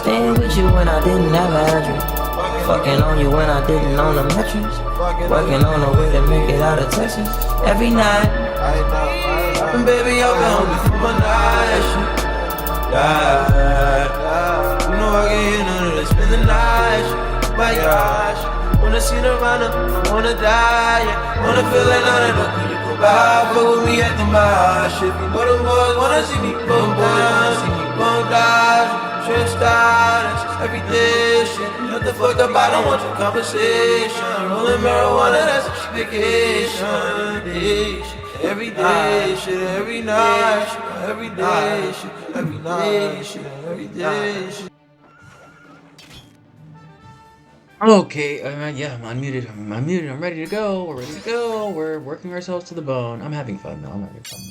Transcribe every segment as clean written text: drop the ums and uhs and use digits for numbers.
Staying with you when I didn't have an address. Fucking on you when I didn't own a mattress. Working on a way to make it out of Texas. Every night. And baby, I'll be home before my night shift. Yeah. You know I can't hear none of this. Spend the night shift. My gosh. Wanna see the run up, wanna die, yeah. Wanna feel like none of them you go by. Fuck with me at the mosh. If you know them boys wanna see me go down, see me go down. Trip status, everyday shit. What the fuck up, I don't want your conversation. Rolling marijuana, that's a cheap vacation. Day shit, everyday shit, every night shit, everyday shit, every night shit, everyday shit. Okay, yeah, I'm unmuted. I'm unmuted. I'm ready to go. We're ready to go. We're working ourselves to the bone. I'm having fun though. I'm having fun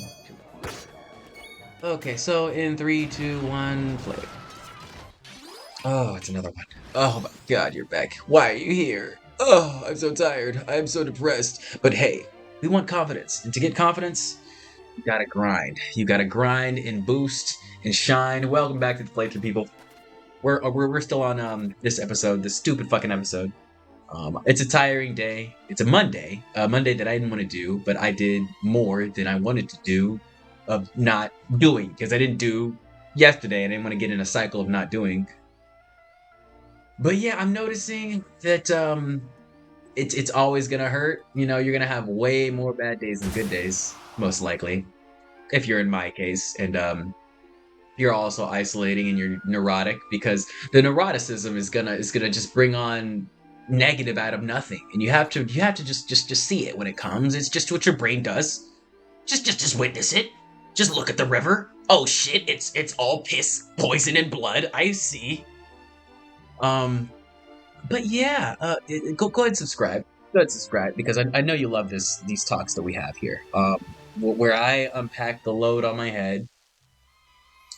though. Okay, so in 3, 2, 1, play. Oh, it's another one. Oh my god, you're back. Why are you here? Oh, I'm so tired. I'm so depressed. But hey, we want confidence. And to get confidence, you gotta grind. You gotta grind and boost and shine. Welcome back to the Playthrough, people. We're still on this episode, this stupid fucking episode. It's a tiring day. It's a Monday that I didn't want to do, but I did more than I wanted to do of not doing because I didn't do yesterday. I didn't want to get in a cycle of not doing. But yeah, I'm noticing that it's always gonna hurt. You know, you're gonna have way more bad days than good days, most likely, if you're in my case, and you're also isolating and you're neurotic because the neuroticism is gonna just bring on negative out of nothing, and you have to just see it when it comes. It's just what your brain does. Just witness it. Just look at the river. Oh shit! It's all piss, poison, and blood. I see. But yeah, go ahead and subscribe. Go ahead and subscribe because I know you love these talks that we have here. Where I unpack the load on my head.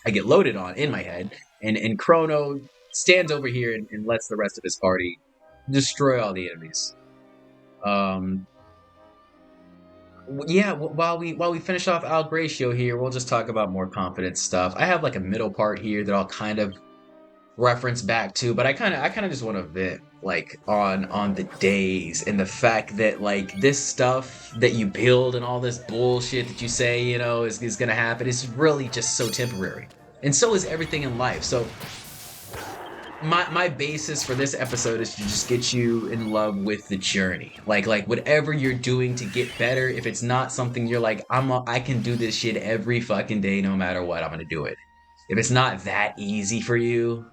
I get loaded on in my head, and Chrono stands over here and lets the rest of his party destroy all the enemies. Yeah, while we finish off Al Gratio here, we'll just talk about more confidence stuff. I have like a middle part here that I'll kind of reference back to, but I kind of just want to vent like on the days and the fact that like this stuff that you build and all this bullshit that you say, you know, is gonna happen is really just so temporary, and so is everything in life. So my basis for this episode is to just get you in love with the journey, like whatever you're doing to get better. If it's not something you're like I can do this shit every fucking day no matter what, I'm gonna do it. If it's not that easy for you,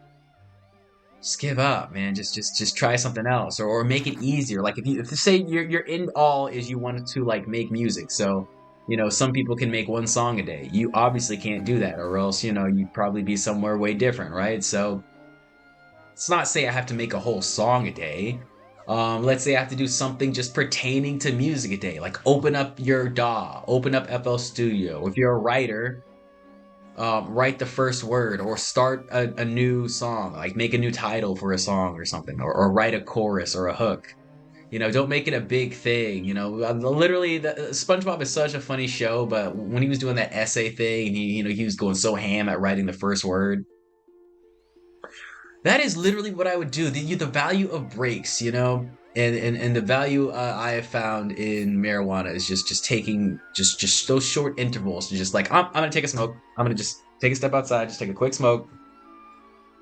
just give up, man. Just try something else, or make it easier. Like if you say your end all is you wanted to like make music, so you know some people can make one song a day. You obviously can't do that, or else you know you'd probably be somewhere way different, right? So let's not say I have to make a whole song a day. Let's say I have to do something just pertaining to music a day, like open up your DAW, open up FL Studio. If you're a writer, write the first word or start a new song, like make a new title for a song or something, or write a chorus or a hook. You know, don't make it a big thing. You know, literally, SpongeBob is such a funny show, but when he was doing that essay thing, and he was going so ham at writing the first word. That is literally what I would do. The value of breaks, you know, and the value I have found in marijuana is just taking just those short intervals to just like I'm gonna take a smoke. I'm gonna just take a step outside, just take a quick smoke,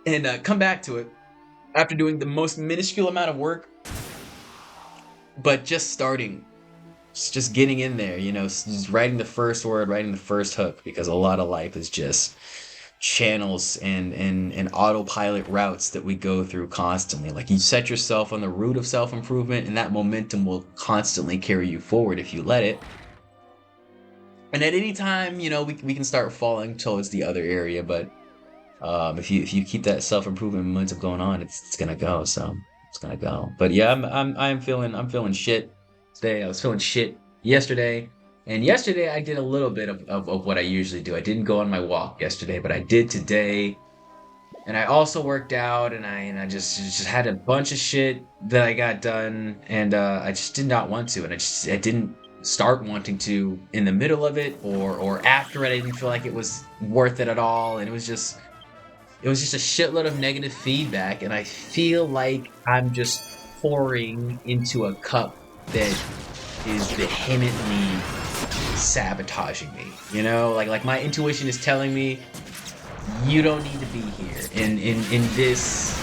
and come back to it after doing the most minuscule amount of work, but just starting, just getting in there, you know, just writing the first word, writing the first hook, because a lot of life is just channels and autopilot routes that we go through constantly. Like you set yourself on the route of self-improvement, and that momentum will constantly carry you forward if you let it. And at any time, you know, we can start falling towards the other area, but if you keep that self-improvement momentum going on, it's gonna go. So it's gonna go. But yeah, I'm feeling shit today. I was feeling shit yesterday. And yesterday I did a little bit of what I usually do. I didn't go on my walk yesterday, but I did today. And I also worked out, and I just had a bunch of shit that I got done, and I just did not want to, and I didn't start wanting to in the middle of it or after it. I didn't feel like it was worth it at all, and it was just it was just a shitload of negative feedback, and I feel like I'm just pouring into a cup that is vehemently sabotaging me. You know, like my intuition is telling me you don't need to be here in this,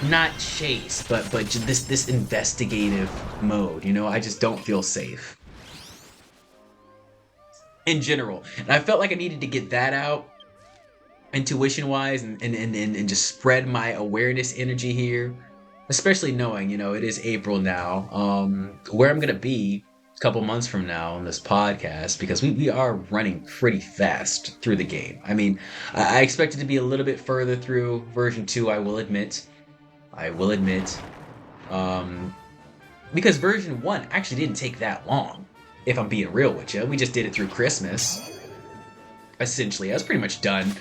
not chase, but just this investigative mode. You know, I just don't feel safe in general, and I felt like I needed to get that out intuition wise, and just spread my awareness energy here, especially knowing, you know, it is April now. Where I'm gonna be a couple months from now on this podcast, because we are running pretty fast through the game. I mean, I expect it to be a little bit further through version 2, I will admit. Um, because version 1 actually didn't take that long, if I'm being real with you. We just did it through Christmas. Essentially, I was pretty much done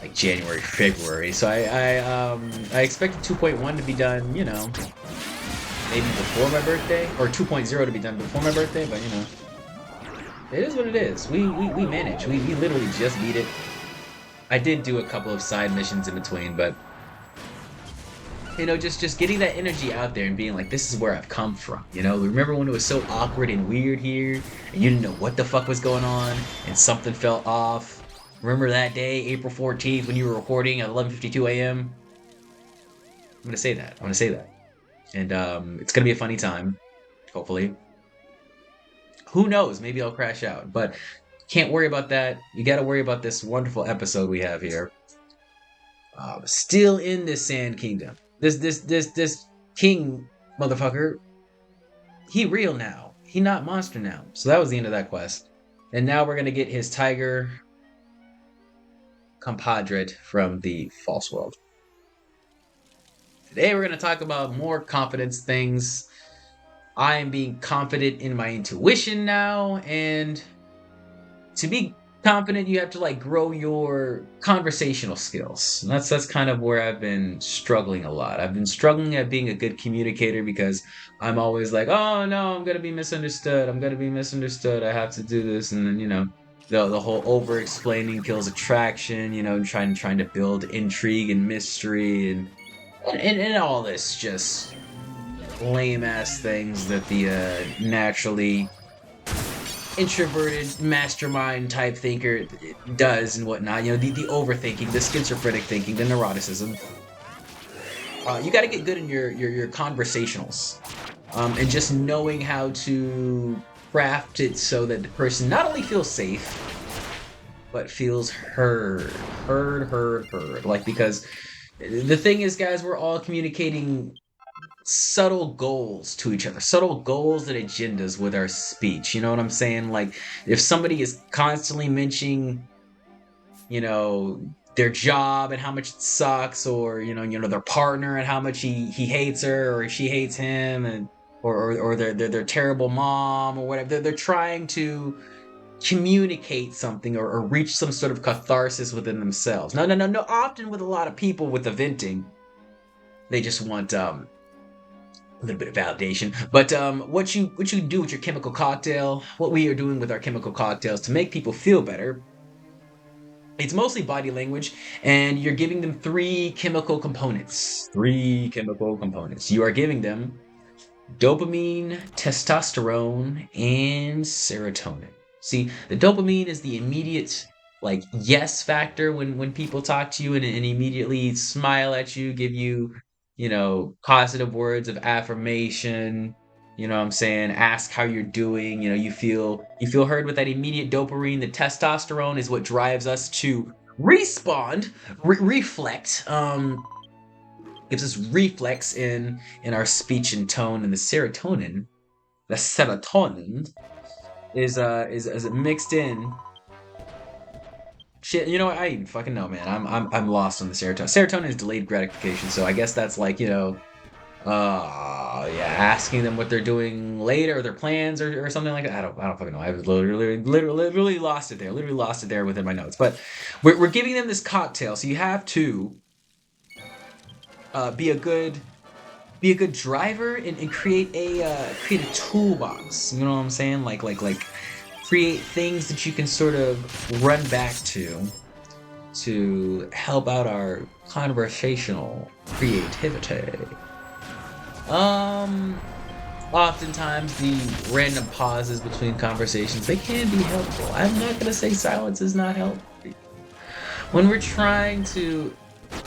like January, February. So I expected 2.1 to be done, you know, maybe before my birthday, or 2.0 to be done before my birthday. But you know, it is what it is. We managed. We literally just beat it. I did do a couple of side missions in between, but you know, just getting that energy out there and being like, this is where I've come from. You know, remember when it was so awkward and weird here, and you didn't know what the fuck was going on, and something felt off? Remember that day, April 14th, when you were recording at 11:52 a.m.? I'm gonna say that. And it's gonna be a funny time, hopefully. Who knows? Maybe I'll crash out, but can't worry about that. You gotta worry about this wonderful episode we have here. Still in this Sand Kingdom. This king motherfucker, he real now. He not monster now. So that was the end of that quest. And now we're gonna get his tiger compadre from the false world. Today we're gonna talk about more confidence things. I am being confident in my intuition now, and to be confident, you have to like grow your conversational skills. And that's kind of where I've been struggling a lot. I've been struggling at being a good communicator because I'm always like, oh no, I'm gonna be misunderstood. I have to do this, and then you know, the whole over explaining kills attraction. You know, trying to build intrigue and mystery and all this just lame ass things that the naturally introverted mastermind type thinker does and whatnot. You know, the overthinking, the schizophrenic thinking, the neuroticism. You got to get good in your conversationals, and just knowing how to craft it so that the person not only feels safe but feels heard. Like, because the thing is, guys, we're all communicating subtle goals to each other, subtle goals and agendas with our speech. You know what I'm saying? Like, if somebody is constantly mentioning, you know, their job and how much it sucks, or you know their partner and how much he hates her or she hates him, and or their terrible mom or whatever, they're trying to communicate something or reach some sort of catharsis within themselves. No. Often with a lot of people with the venting, they just want a little bit of validation. But what you do with your chemical cocktail, what we are doing with our chemical cocktails to make people feel better, it's mostly body language, and you're giving them three chemical components. You are giving them dopamine, testosterone, and serotonin. See, the dopamine is the immediate like yes factor when people talk to you and immediately smile at you, give you, you know, positive words of affirmation, you know what I'm saying, ask how you're doing, you know, you feel heard with that immediate dopamine. The testosterone is what drives us to respond, reflect, gives us reflex in our speech and tone. And the serotonin is mixed in. Shit, you know what? I even fucking know, man. I'm lost on the serotonin. Serotonin is delayed gratification, so I guess that's like, you know, asking them what they're doing later, or their plans, or something like that. I don't fucking know. I was literally lost it there. Literally lost it there within my notes. But we're giving them this cocktail, so you have to be a good driver and create a toolbox. You know what I'm saying? Like create things that you can sort of run back to to help out our conversational creativity. Um, Oftentimes the random pauses between conversations, they can be helpful. I'm not gonna say silence is not helpful. When we're trying to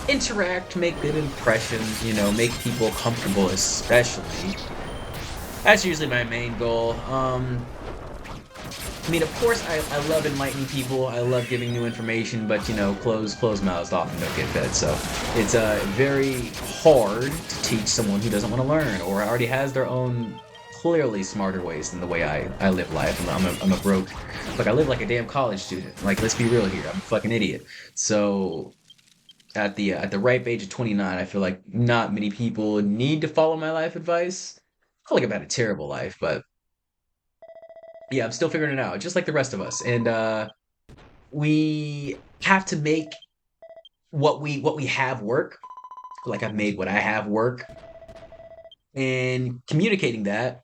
interact, make good impressions, make people comfortable especially. That's usually my main goal. I mean, of course, I love enlightening people. I love giving new information, but closed mouths often don't get fed. So it's very hard to teach someone who doesn't want to learn or already has their own clearly smarter ways than the way I live life. I'm a broke, like I live like a damn college student. Like, let's be real here. I'm a fucking idiot. So at the ripe age of 29, I feel like not many people need to follow my life advice. I feel like I've had a terrible life, but yeah, I'm still figuring it out, just like the rest of us. And we have to make what we have work. Like I've made what I have work, and communicating that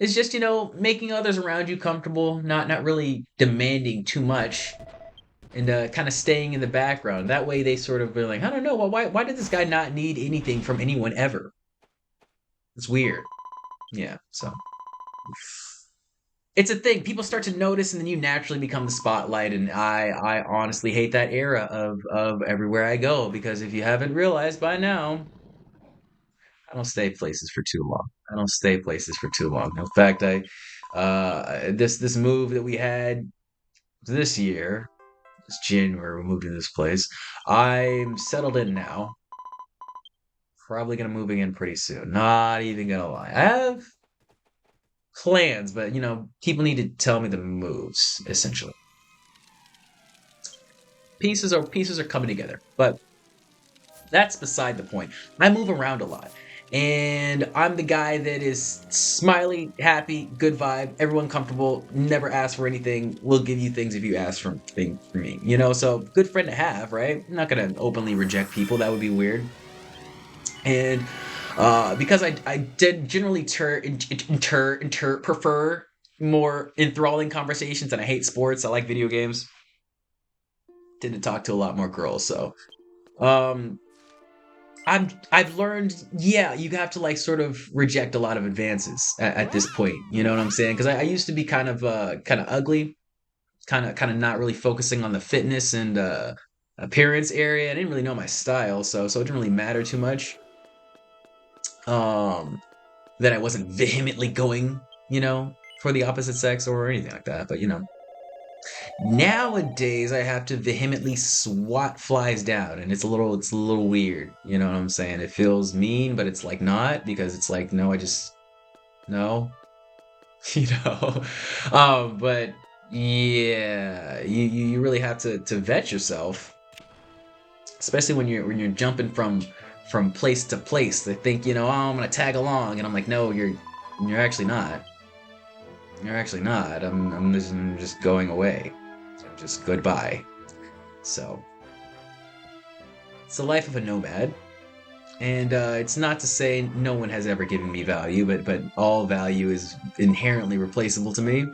is just making others around you comfortable, not really demanding too much, and kind of staying in the background. That way, they sort of be like, I don't know, well, why did this guy not need anything from anyone ever? It's weird. Yeah, so it's a thing. People start to notice, and then you naturally become the spotlight. And I honestly hate that era of everywhere I go, because if you haven't realized by now, I don't stay places for too long. I don't stay places for too long. In fact, this move that we had this year, this January, we moved to this place. I'm settled in now. Probably gonna move again pretty soon. Not even gonna lie. I have plans, but people need to tell me the moves, essentially. Pieces are coming together, but that's beside the point. I move around a lot, and I'm the guy that is smiley, happy, good vibe, everyone comfortable, never ask for anything, will give you things if you ask for things for me. So good friend to have, right? I'm not gonna openly reject people, that would be weird. And because I did generally prefer more enthralling conversations, and I hate sports, I like video games, tend to talk to a lot more girls, so I've learned, yeah, you have to like sort of reject a lot of advances at this point. You know what I'm saying? Because I used to be kind of ugly, kind of not really focusing on the fitness and appearance area. I didn't really know my style, so it didn't really matter too much. That I wasn't vehemently going, for the opposite sex or anything like that. But nowadays I have to vehemently swat flies down, and it's a little weird. You know what I'm saying? It feels mean, but it's like not, because it's like no, I just no, you know. But yeah, you really have to vet yourself, especially when you're jumping from place to place. They think oh, I'm gonna tag along, and I'm like, no, you're actually not. You're actually not. I'm just going away. Just goodbye. So it's the life of a nomad, and it's not to say no one has ever given me value, but all value is inherently replaceable to me.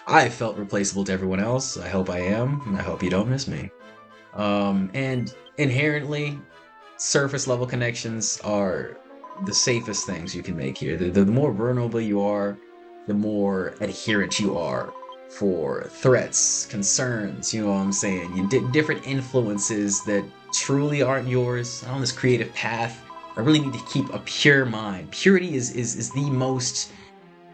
I felt replaceable to everyone else. I hope I am, and I hope you don't miss me. And inherently, surface level connections are the safest things you can make here. The more vulnerable you are, the more adherent you are for threats, concerns, you know what I'm saying? Different influences that truly aren't yours on this creative path. I really need to keep a pure mind. Purity is the most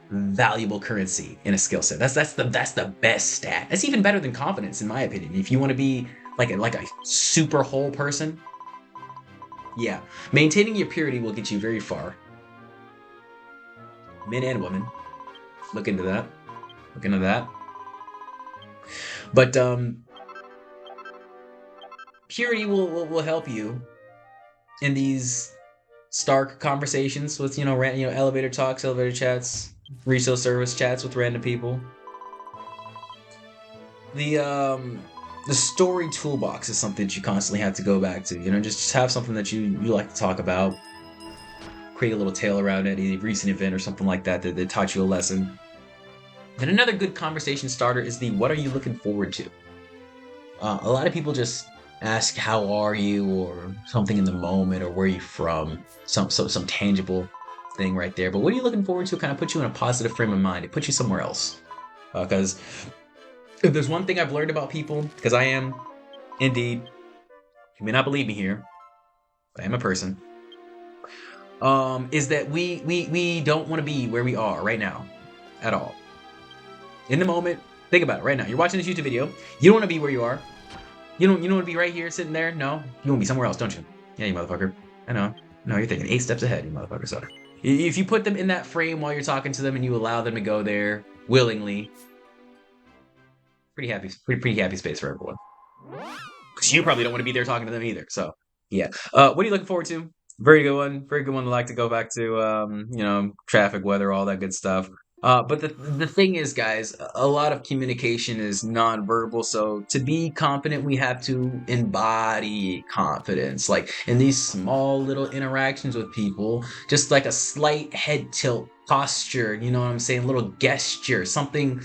valuable currency in a skill set. That's the best stat. That's even better than confidence, in my opinion. If you want to be like a super whole person, yeah, maintaining your purity will get you very far. Men and women, look into that. Look into that. But purity will help you in these stark conversations with elevator talks, elevator chats, resale service chats with random people. The story toolbox is something that you constantly have to go back to. Just have something that you like to talk about. Create a little tale around it, a recent event or something like that taught you a lesson. And another good conversation starter is the what are you looking forward to? A lot of people just ask how are you or something in the moment or where you from, some tangible thing right there. But what are you looking forward to? Kind of put you in a positive frame of mind. It puts you somewhere else. Because if there's one thing I've learned about people, because I am indeed, you may not believe me here, but I am a person. Is that we don't want to be where we are right now, at all. In the moment, think about it right now. You're watching this YouTube video. You don't want to be where you are. You don't want to be right here sitting there. No, you want to be somewhere else, don't you? Yeah, you motherfucker. I know. No, you're thinking 8 steps ahead, you motherfucker. So, if you put them in that frame while you're talking to them and you allow them to go there willingly, pretty happy space for everyone. Because you probably don't want to be there talking to them either. So, yeah. What are you looking forward to? Very good one. Very good one to like to go back to. Traffic, weather, all that good stuff. But the thing is, guys, a lot of communication is nonverbal. So to be confident, we have to embody confidence, like in these small little interactions with people, just like a slight head tilt posture. You know what I'm saying? Little gesture, something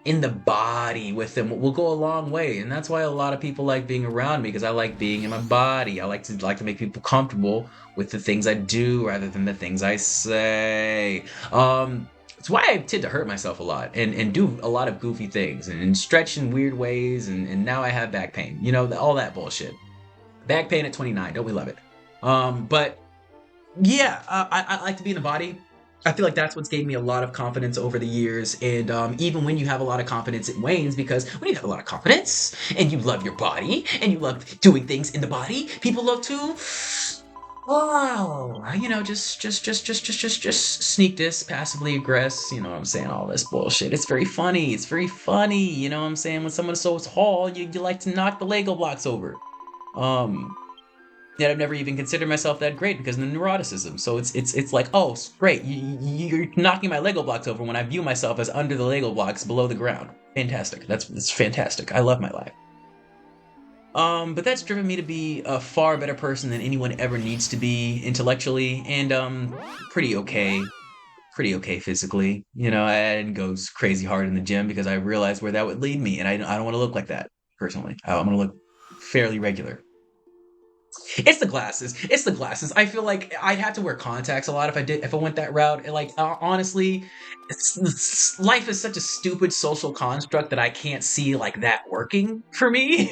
in the body with them will go a long way. And that's why a lot of people like being around me, because I like being in my body. I like to make people comfortable with the things I do rather than the things I say. It's why I tend to hurt myself a lot and do a lot of goofy things and stretch in weird ways, and now I have back pain. All that bullshit. Back pain at 29, don't we love it? But yeah, I like to be in the body. I feel like that's what's gave me a lot of confidence over the years. And even when you have a lot of confidence, it wanes, because when you have a lot of confidence and you love your body and you love doing things in the body, people love to, just sneak this, passively aggress. You know what I'm saying? All this bullshit. It's very funny. It's very funny. You know what I'm saying? When someone is so tall, you like to knock the Lego blocks over. Yet I've never even considered myself that great because of the neuroticism. So it's like, oh, great, you're knocking my Lego blocks over when I view myself as under the Lego blocks below the ground. Fantastic. That's fantastic. I love my life. But that's driven me to be a far better person than anyone ever needs to be intellectually, and pretty okay. Pretty okay physically. I didn't go crazy hard in the gym because I realized where that would lead me, and I don't want to look like that personally. I want to look fairly regular. It's the glasses. It's the glasses. I feel like I'd have to wear contacts a lot if I went that route. And, honestly, life is such a stupid social construct that I can't see like that working for me.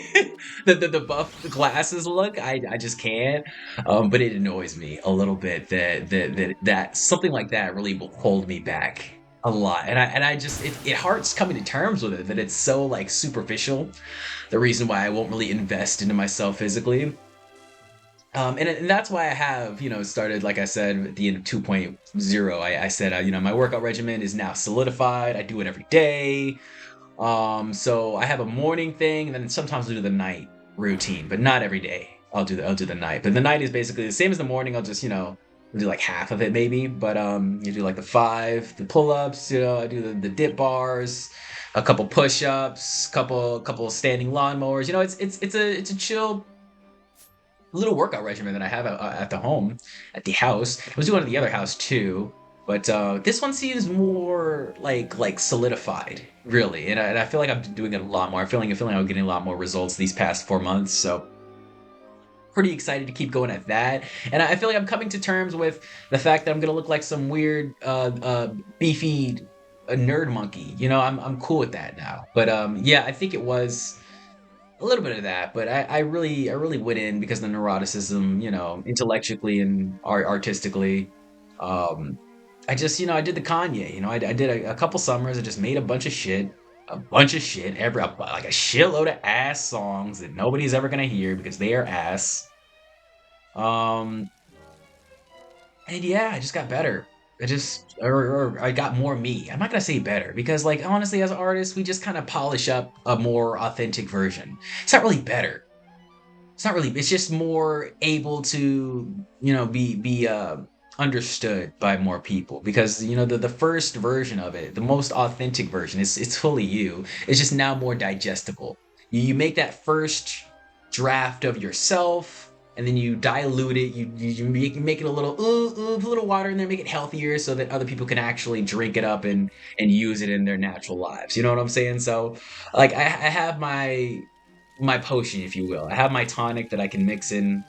The buff glasses look, I just can't. But it annoys me a little bit that something like that really will hold me back a lot. And I just it hurts coming to terms with it, that it's so like superficial. The reason why I won't really invest into myself physically. And that's why I have, started, like I said, at the end of 2.0, I said, my workout regimen is now solidified. I do it every day. So I have a morning thing, and then sometimes I do the night routine, but not every day. I'll do the night. But the night is basically the same as the morning. I'll just, do like half of it maybe. But you do like the pull-ups, I do the dip bars, a couple push-ups, couple standing lawnmowers. It's a chill little workout regimen that I have at the house. I was doing it at the other house too, but this one seems more like solidified, really, and I feel like I'm doing it a lot more. I feel like I'm getting a lot more results these past 4 months, so pretty excited to keep going at that. And I feel like I'm coming to terms with the fact that I'm gonna look like some weird beefy nerd monkey. I'm cool with that now. But yeah, I think it was a little bit of that, but I really went in because of the neuroticism, intellectually and artistically. I just, I did the Kanye, I did a couple summers. I just made a bunch of shit, like a shitload of ass songs that nobody's ever gonna hear because they are ass. Um, and yeah, I just got better. Or I got more me. I'm not gonna say better because, like, honestly, as artists, we just kind of polish up a more authentic version. It's not really better. It's not really. It's just more able to, be understood by more people because the first version of it, the most authentic version, it's fully you. It's just now more digestible. You make that first draft of yourself, and then you dilute it. You make it a little put a little water in there, make it healthier so that other people can actually drink it up and use it in their natural lives. You know what I'm saying? So, like, I have my my potion, if you will. I have my tonic that I can mix in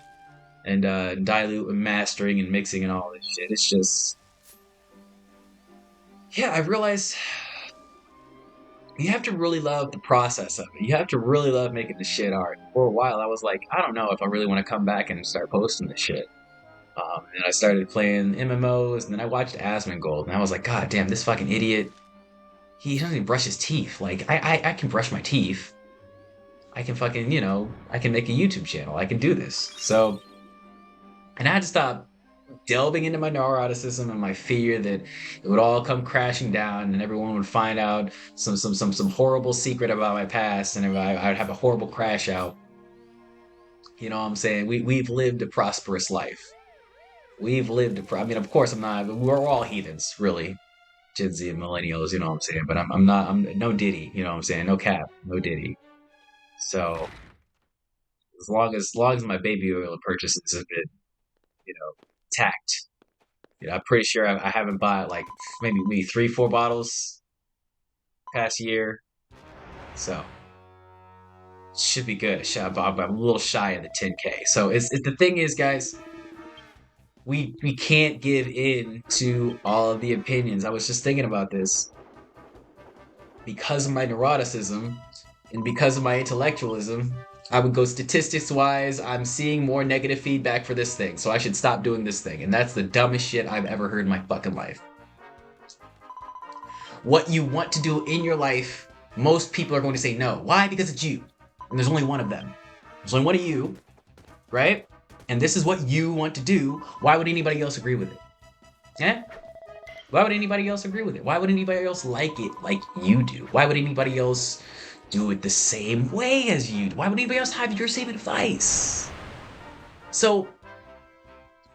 and dilute and mastering and mixing and all this shit. It's just, yeah, I realize you have to really love the process of it. You have to really love making the shit art. For a while, I was like, I don't know if I really want to come back and start posting this shit. And I started playing MMOs, and then I watched Asmongold, and I was like, God damn, this fucking idiot. He doesn't even brush his teeth. Like, I can brush my teeth. I can fucking, I can make a YouTube channel. I can do this. So, and I had to stop delving into my neuroticism and my fear that it would all come crashing down and everyone would find out some horrible secret about my past and I'd have a horrible crash out. You know what I'm saying? We've lived a prosperous life. We've lived I mean, of course, we're all heathens, really. Gen Z and millennials, you know what I'm saying? But I'm no Diddy, you know what I'm saying? No cap, no Diddy. So, as long as my baby oil purchases have been, tact. I'm pretty sure I haven't bought like maybe 3-4 bottles past year. So, should be good. I'm a little shy of the 10K. So, the thing is, guys, we can't give in to all of the opinions. I was just thinking about this. Because of my neuroticism and because of my intellectualism, I would go statistics wise, I'm seeing more negative feedback for this thing, so I should stop doing this thing. And that's the dumbest shit I've ever heard in my fucking life. What you want to do in your life, most people are going to say no. Why? Because it's you. And there's only one of them. There's only one of you, right? And this is what you want to do. Why would anybody else agree with it? Yeah? Why would anybody else agree with it? Why would anybody else like it like you do? Why would anybody else do it the same way as you do? Why would anybody else have your same advice? So,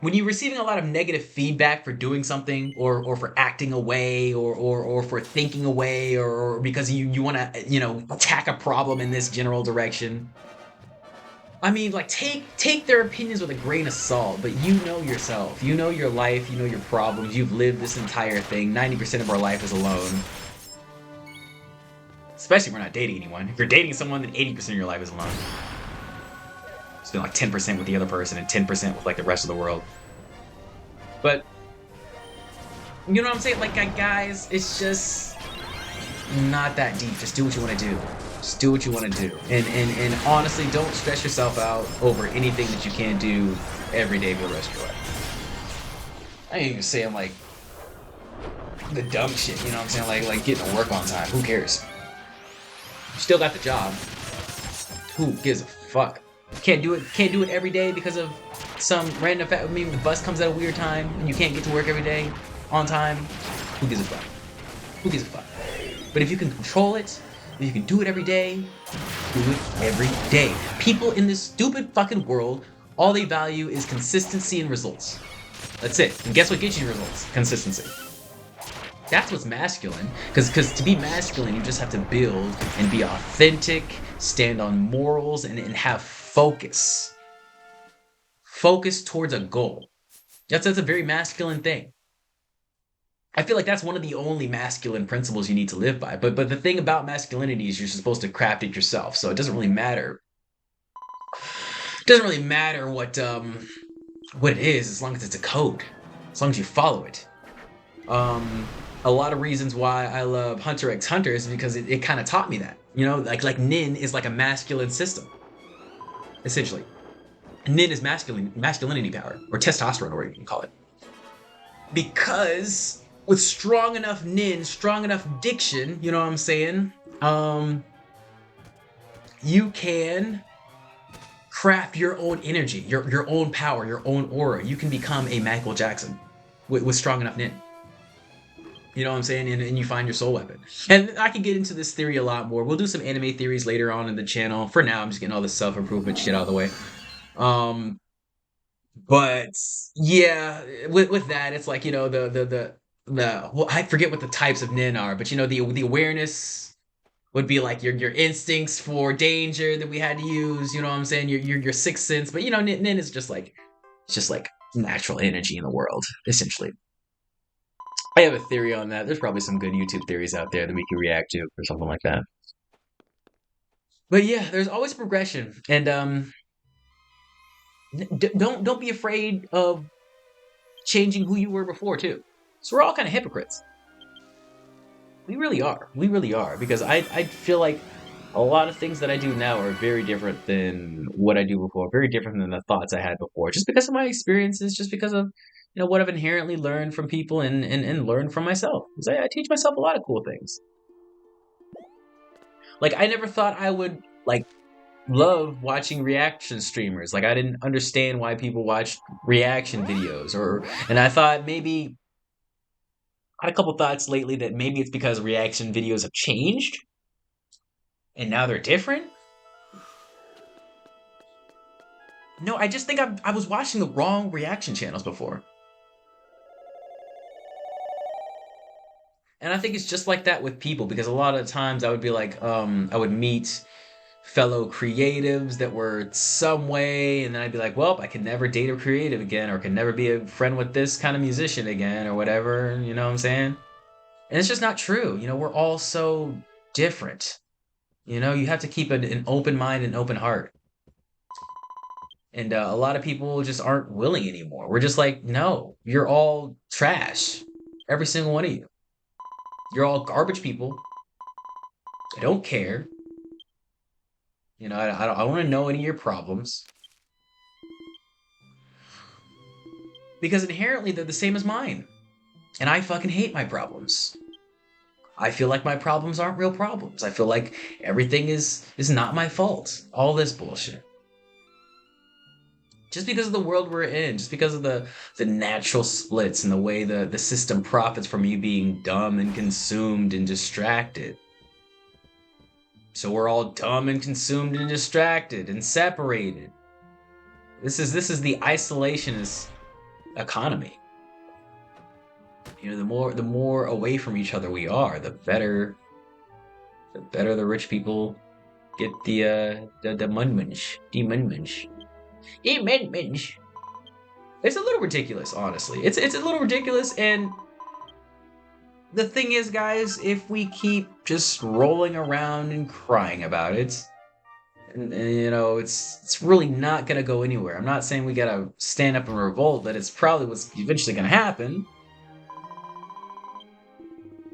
when you're receiving a lot of negative feedback for doing something or for acting away or for thinking away or because you want to, attack a problem in this general direction, I mean, like, take their opinions with a grain of salt, but you know yourself. You know your life, you know your problems, you've lived this entire thing. 90% of our life is alone. Especially if we're not dating anyone. If you're dating someone, then 80% of your life is alone. Spend like 10% with the other person and 10% with like the rest of the world. But, you know what I'm saying? Like, guys, it's just not that deep. Just do what you want to do. Just do what you want to do. And honestly, don't stress yourself out over anything that you can't do every day for the rest of your life. I ain't even saying like the dumb shit, you know what I'm saying? Like getting to work on time. Who cares? You still got the job. Who gives a fuck? Can't do it every day because of some random fact. I mean, the bus comes at a weird time and you can't get to work every day on time. Who gives a fuck? Who gives a fuck? But if you can control it, if you can do it every day, do it every day. People in this stupid fucking world, all they value is consistency and results. That's it. And guess what gets you results? Consistency. That's what's masculine. Because to be masculine, you just have to build and be authentic, stand on morals, and have focus. Focus towards a goal. That's a very masculine thing. I feel like that's one of the only masculine principles you need to live by. But the thing about masculinity is you're supposed to craft it yourself. So it doesn't really matter. It doesn't really matter what it is as long as it's a code. As long as you follow it. A lot of reasons why I love Hunter x Hunter is because it kind of taught me that. You know, like Nin is like a masculine system. Essentially. Nin is masculinity power. Or testosterone, or what you can call it. Because with strong enough nin, strong enough diction, you know what I'm saying? You can craft your own energy, your own power, your own aura. You can become a Michael Jackson with strong enough nin. You know what I'm saying? And you find your soul weapon. And I can get into this theory a lot more. We'll do some anime theories later on in the channel. For now, I'm just getting all this self-improvement shit out of the way. But yeah, with that, it's like, well, I forget what the types of nin are, but the awareness would be like your instincts for danger that we had to use. You know what I'm saying? Your sixth sense. But nin is just like natural energy in the world, essentially. I have a theory on that. There's probably some good YouTube theories out there that we can react to or something like that. But yeah, there's always progression, and don't be afraid of changing who you were before too. So we're all kind of hypocrites. We really are. We really are, because I feel like a lot of things that I do now are very different than what I do before, very different than the thoughts I had before, just because of my experiences, just because of what I've inherently learned from people and learned from myself. 'Cause I teach myself a lot of cool things. Like I never thought I would like love watching reaction streamers. Like I didn't understand why people watched reaction videos, and I thought maybe I had a couple thoughts lately that maybe it's because reaction videos have changed and now they're different. No, I just think I was watching the wrong reaction channels before. And I think it's just like that with people, because a lot of times I would be like, I would meet fellow creatives that were some way, and then I'd be like, well, I can never date a creative again, or can never be a friend with this kind of musician again, or whatever, you know what I'm saying? And it's just not true. We're all so different. You have to keep an open mind and open heart. And a lot of people just aren't willing anymore. We're just like, no, you're all trash. Every single one of you. You're all garbage people. I don't care. I don't want to know any of your problems. Because inherently they're the same as mine. And I fucking hate my problems. I feel like my problems aren't real problems. I feel like everything is not my fault. All this bullshit. Just because of the world we're in, just because of the natural splits and the way the system profits from you being dumb and consumed and distracted. So we're all dumb and consumed and distracted and separated. This is the isolationist economy. The more away from each other we are, the better the rich people get the munmunch. The munmunch. It's a little ridiculous, honestly. It's a little ridiculous, and the thing is, guys, if we keep just rolling around and crying about it, and it's really not gonna go anywhere. I'm not saying we gotta stand up and revolt, but it's probably what's eventually gonna happen.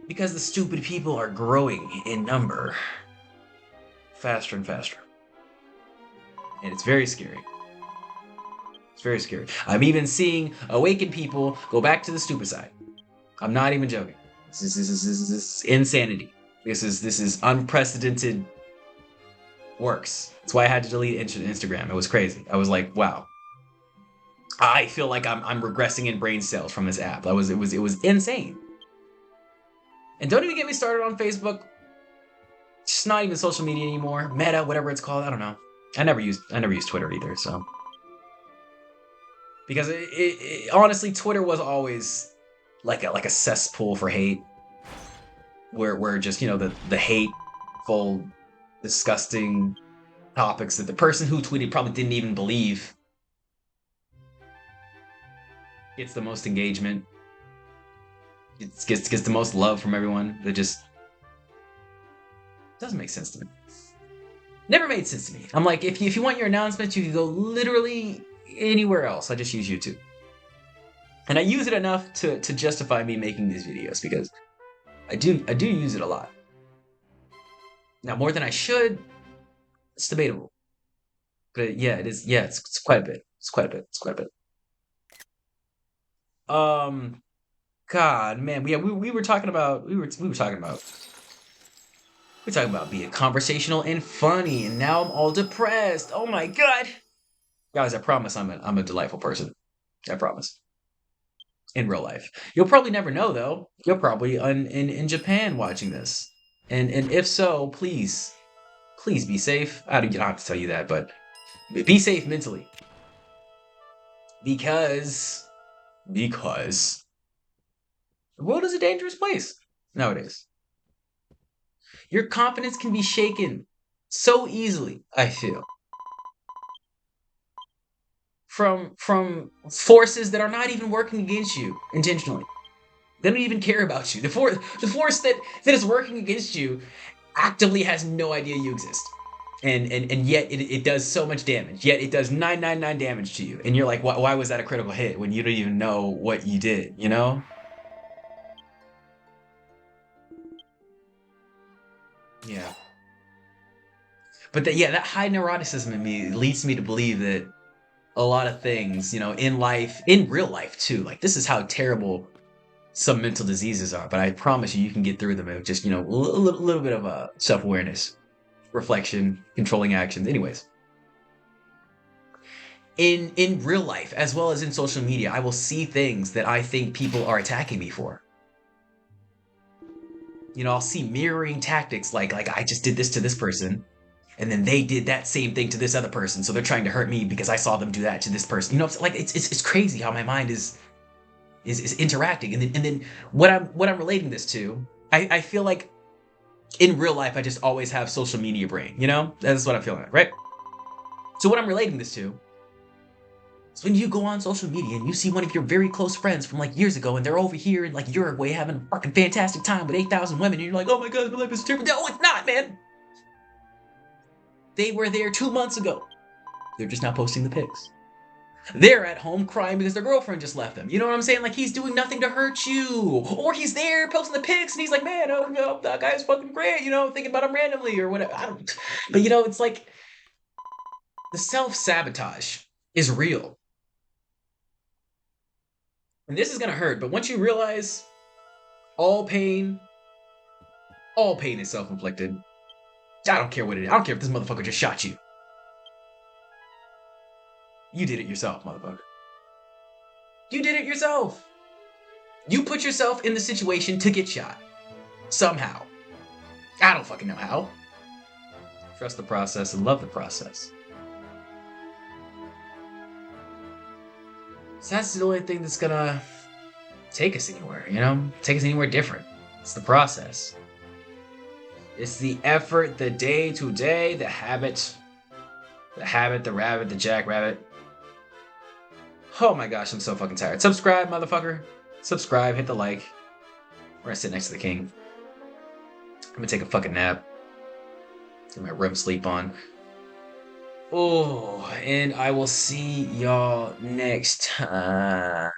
Because the stupid people are growing in number. Faster and faster. And it's very scary. It's very scary. I'm even seeing awakened people go back to the stupid side. I'm not even joking. This is insanity. This is unprecedented works. That's why I had to delete Instagram. It was crazy. I was like, wow. I feel like I'm regressing in brain cells from this app. It was insane. And don't even get me started on Facebook. It's not even social media anymore. Meta, whatever it's called. I don't know. I never used Twitter either, so. Because honestly, Twitter was always like a cesspool for hate. Where just, the hateful, disgusting topics that the person who tweeted probably didn't even believe gets the most engagement. It gets the most love from everyone. That just doesn't make sense to me. Never made sense to me. I'm like, if you want your announcements, you can go literally anywhere else. I just use YouTube. And I use it enough to justify me making these videos, because I do use it a lot. Now, more than I should, it's debatable. But yeah, it is. Yeah, it's quite a bit. It's quite a bit. God, man, we were talking about being conversational and funny, and now I'm all depressed. Oh my god, guys! I promise I'm a delightful person. I promise. In real life, you'll probably never know though. You're probably in Japan watching this, and if so, please be safe. I don't have to tell you that, but be safe mentally, because the world is a dangerous place nowadays. Your confidence can be shaken so easily, I feel. From forces that are not even working against you intentionally. They don't even care about you. The force that is working against you actively has no idea you exist. and yet it does so much damage. Yet it does 999 damage to you, and you're like, why was that a critical hit when you don't even know what you did? You know? Yeah. But yeah, that high neuroticism in me leads me to believe that a lot of things, in life, in real life too, like this is how terrible some mental diseases are. But I promise you, you can get through them with just, a little bit of self awareness, reflection, controlling actions. Anyways, in real life as well as in social media, I will see things that I think people are attacking me for. I'll see mirroring tactics like I just did this to this person, and then they did that same thing to this other person, so they're trying to hurt me because I saw them do that to this person. It's like it's crazy how my mind is interacting, and then what I'm relating this to, I feel like in real life I just always have social media brain. That's what I'm feeling like, right? So what I'm relating this to is when you go on social media and you see one of your very close friends from like years ago, and they're over here in like Uruguay having a fucking fantastic time with 8,000 women, and you're like, oh my god, my life is terrible. No, it's not, man. They were there 2 months ago. They're just not posting the pics. They're at home crying because their girlfriend just left them. You know what I'm saying? Like, he's doing nothing to hurt you. Or he's there posting the pics and he's like, man, oh, no, that guy's fucking great, thinking about him randomly or whatever. I don't. But, it's like the self-sabotage is real. And this is going to hurt, but once you realize all pain is self-inflicted. I don't care what it is. I don't care if this motherfucker just shot you. You did it yourself, motherfucker. You did it yourself. You put yourself in the situation to get shot. Somehow. I don't fucking know how. Trust the process and love the process. So that's the only thing that's gonna take us anywhere, Take us anywhere different. It's the process. It's the effort, the day to day, the habit, the rabbit, the jackrabbit. Oh my gosh, I'm so fucking tired. Subscribe, motherfucker. Subscribe, hit the like. We're gonna sit next to the king. I'm gonna take a fucking nap. Get my REM sleep on. Oh, and I will see y'all next time.